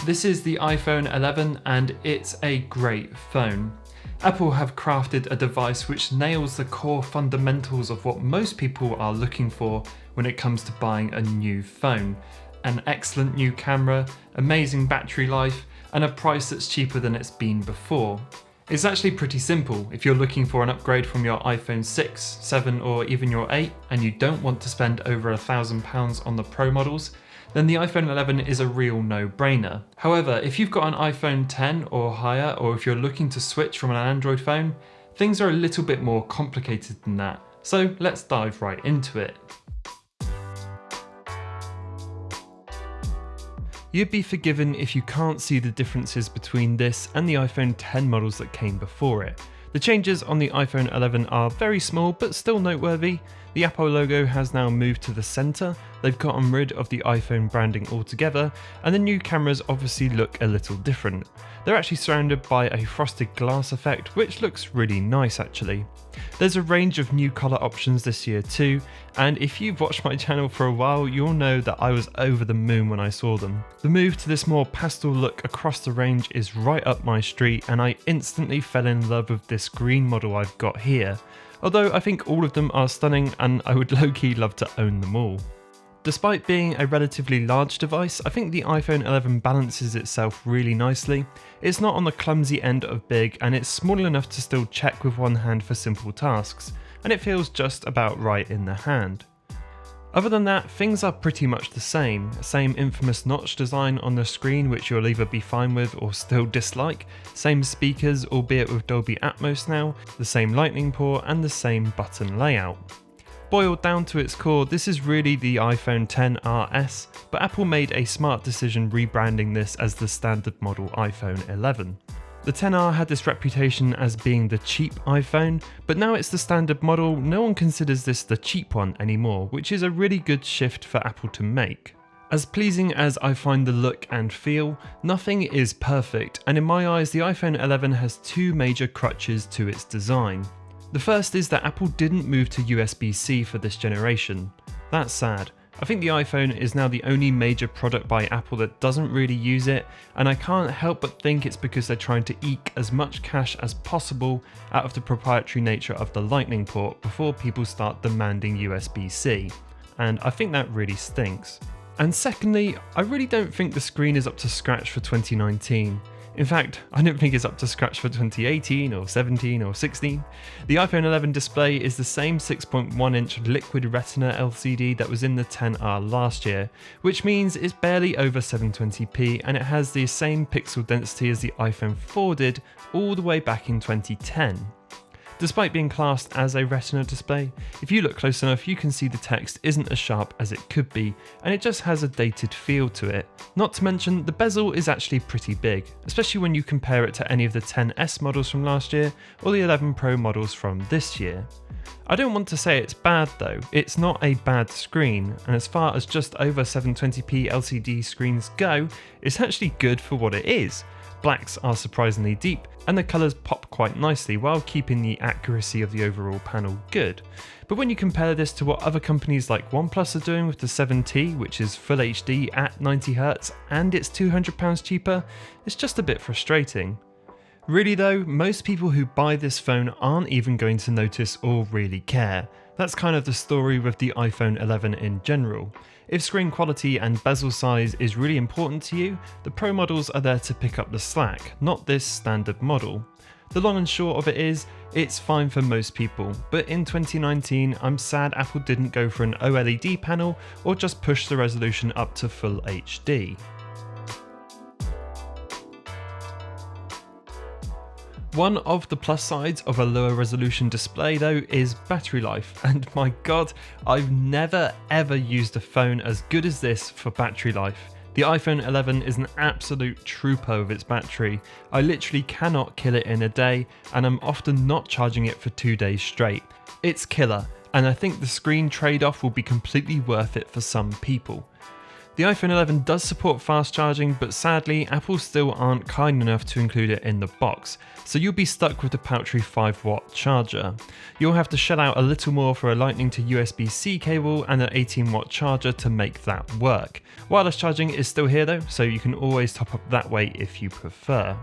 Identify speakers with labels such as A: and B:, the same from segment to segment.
A: This is the iPhone 11 and it's a great phone. Apple have crafted a device which nails the core fundamentals of what most people are looking for when it comes to buying a new phone. An excellent new camera, amazing battery life, and a price that's cheaper than it's been before. It's actually pretty simple. If you're looking for an upgrade from your iPhone 6, 7 or even your 8 and you don't want to spend over £1,000 on the Pro models, then the iPhone 11 is a real no-brainer. However, if you've got an iPhone 10 or higher, or if you're looking to switch from an Android phone, things are a little bit more complicated than that. So let's dive right into it. You'd be forgiven if you can't see the differences between this and the iPhone 10 models that came before it. The changes on the iPhone 11 are very small but still noteworthy. The Apple logo has now moved to the centre, they've gotten rid of the iPhone branding altogether, and the new cameras obviously look a little different. They're actually surrounded by a frosted glass effect, which looks really nice actually. There's a range of new colour options this year too, and if you've watched my channel for a while, you'll know that I was over the moon when I saw them. The move to this more pastel look across the range is right up my street, and I instantly fell in love with this green model I've got here. Although I think all of them are stunning and I would low-key love to own them all. Despite being a relatively large device, I think the iPhone 11 balances itself really nicely. It's not on the clumsy end of big, and it's small enough to still check with one hand for simple tasks, and it feels just about right in the hand. Other than that, things are pretty much the same infamous notch design on the screen which you'll either be fine with or still dislike, same speakers albeit with Dolby Atmos now, the same lightning port and the same button layout. Boiled down to its core, this is really the iPhone XRs, but Apple made a smart decision rebranding this as the standard model iPhone 11. The XR had this reputation as being the cheap iPhone, but now it's the standard model. No one considers this the cheap one anymore, which is a really good shift for Apple to make. As pleasing as I find the look and feel, nothing is perfect, and in my eyes the iPhone 11 has two major crutches to its design. The first is that Apple didn't move to USB-C for this generation. That's sad. I think the iPhone is now the only major product by Apple that doesn't really use it, and I can't help but think it's because they're trying to eke as much cash as possible out of the proprietary nature of the Lightning port before people start demanding USB-C, and I think that really stinks. And secondly, I really don't think the screen is up to scratch for 2019. In fact, I don't think it's up to scratch for 2018 or 17 or 16. The iPhone 11 display is the same 6.1-inch liquid retina LCD that was in the XR last year, which means it's barely over 720p, and it has the same pixel density as the iPhone 4 did all the way back in 2010. Despite being classed as a retina display, if you look close enough you can see the text isn't as sharp as it could be, and it just has a dated feel to it. Not to mention, the bezel is actually pretty big, especially when you compare it to any of the XS models from last year or the 11 Pro models from this year. I don't want to say it's bad though, it's not a bad screen, and as far as just over 720p LCD screens go, it's actually good for what it is. Blacks are surprisingly deep, and the colours pop quite nicely while keeping the accuracy of the overall panel good. But when you compare this to what other companies like OnePlus are doing with the 7T, which is Full HD at 90Hz and it's £200 cheaper, it's just a bit frustrating. Really though, most people who buy this phone aren't even going to notice or really care. That's kind of the story with the iPhone 11 in general. If screen quality and bezel size is really important to you, the Pro models are there to pick up the slack, not this standard model. The long and short of it is, it's fine for most people, but in 2019 I'm sad Apple didn't go for an OLED panel or just push the resolution up to Full HD. One of the plus sides of a lower resolution display though is battery life, and my god, I've never ever used a phone as good as this for battery life. The iPhone 11 is an absolute trooper with its battery. I literally cannot kill it in a day, and I'm often not charging it for 2 days straight. It's killer, and I think the screen trade-off will be completely worth it for some people. The The iPhone 11 does support fast charging, but sadly Apple still aren't kind enough to include it in the box, so you'll be stuck with the paltry 5-watt charger. You'll have to shell out a little more for a Lightning to USB-C cable and an 18-watt charger to make that work. Wireless charging is still here though, so you can always top up that way if you prefer.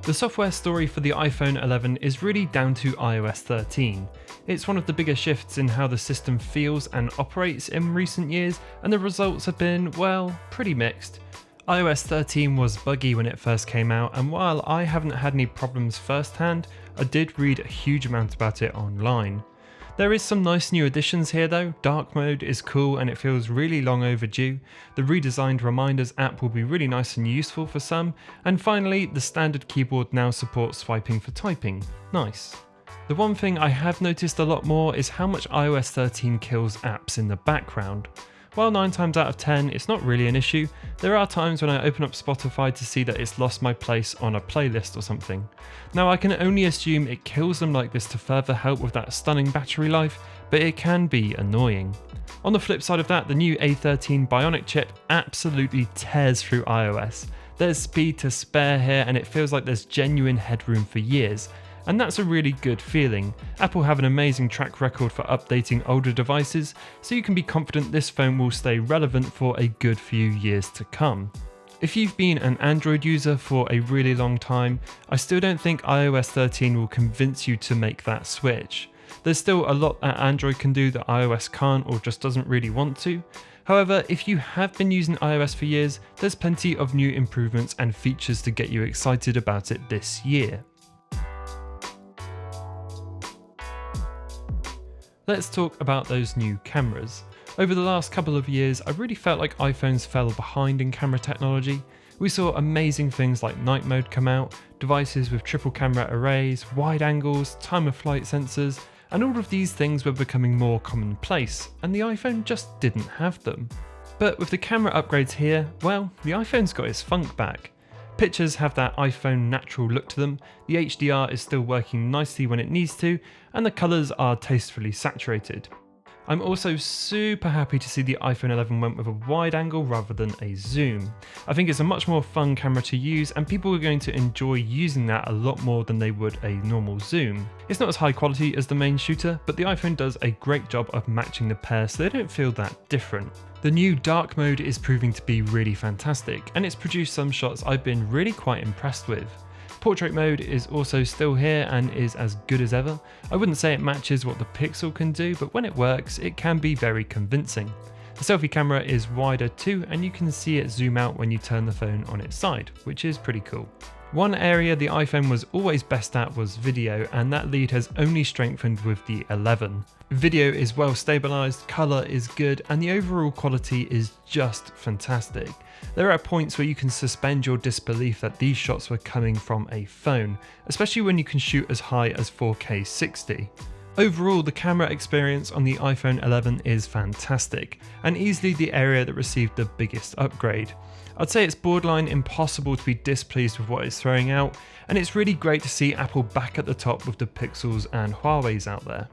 A: The software story for the iPhone 11 is really down to iOS 13. It's one of the bigger shifts in how the system feels and operates in recent years, and the results have been, well, pretty mixed. iOS 13 was buggy when it first came out, and while I haven't had any problems firsthand, I did read a huge amount about it online. There is some nice new additions here though. Dark mode is cool and it feels really long overdue. The redesigned reminders app will be really nice and useful for some. And finally, the standard keyboard now supports swiping for typing. Nice. The one thing I have noticed a lot more is how much iOS 13 kills apps in the background. While 9 times out of 10 it's not really an issue, there are times when I open up Spotify to see that it's lost my place on a playlist or something. Now I can only assume it kills them like this to further help with that stunning battery life, but it can be annoying. On the flip side of that, the new A13 Bionic chip absolutely tears through iOS. There's speed to spare here and it feels like there's genuine headroom for years. And that's a really good feeling. Apple have an amazing track record for updating older devices, so you can be confident this phone will stay relevant for a good few years to come. If you've been an Android user for a really long time, I still don't think iOS 13 will convince you to make that switch. There's still a lot that Android can do that iOS can't or just doesn't really want to. However, if you have been using iOS for years, there's plenty of new improvements and features to get you excited about it this year. Let's talk about those new cameras. Over the last couple of years, I really felt like iPhones fell behind in camera technology. We saw amazing things like night mode come out, devices with triple camera arrays, wide angles, time of flight sensors, and all of these things were becoming more commonplace, and the iPhone just didn't have them. But with the camera upgrades here, well, the iPhone's got its funk back. Pictures have that iPhone natural look to them, the HDR is still working nicely when it needs to, and the colours are tastefully saturated. I'm also super happy to see the iPhone 11 went with a wide angle rather than a zoom. I think it's a much more fun camera to use and people are going to enjoy using that a lot more than they would a normal zoom. It's not as high quality as the main shooter, but the iPhone does a great job of matching the pair so they don't feel that different. The new dark mode is proving to be really fantastic and it's produced some shots I've been really quite impressed with. Portrait mode is also still here and is as good as ever. I wouldn't say it matches what the Pixel can do, but when it works, it can be very convincing. The selfie camera is wider too, and you can see it zoom out when you turn the phone on its side, which is pretty cool. One area the iPhone was always best at was video, and that lead has only strengthened with the 11. Video is well stabilised, colour is good, and the overall quality is just fantastic. There are points where you can suspend your disbelief that these shots were coming from a phone, especially when you can shoot as high as 4K 60. Overall, the camera experience on the iPhone 11 is fantastic, and easily the area that received the biggest upgrade. I'd say it's borderline impossible to be displeased with what it's throwing out, and it's really great to see Apple back at the top with the Pixels and Huawei's out there.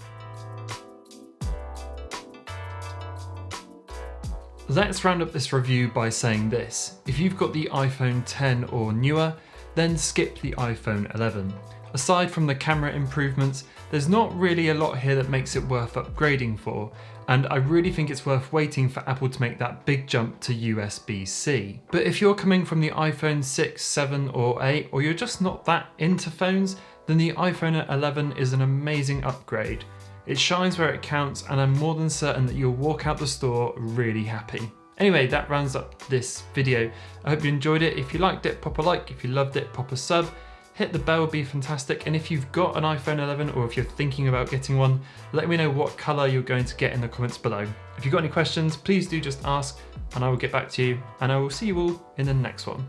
A: Let's round up this review by saying this: if you've got the iPhone 10 or newer, then skip the iPhone 11. Aside from the camera improvements, there's not really a lot here that makes it worth upgrading for, and I really think it's worth waiting for Apple to make that big jump to USB-C. But if you're coming from the iPhone 6, 7 or 8, or you're just not that into phones, then the iPhone 11 is an amazing upgrade. It shines where it counts, and I'm more than certain that you'll walk out the store really happy. Anyway, that rounds up this video. I hope you enjoyed it. If you liked it, pop a like. If you loved it, pop a sub. Hit the bell would be fantastic. And if you've got an iPhone 11 or if you're thinking about getting one, let me know what color you're going to get in the comments below. If you've got any questions, please do just ask and I will get back to you, and I will see you all in the next one.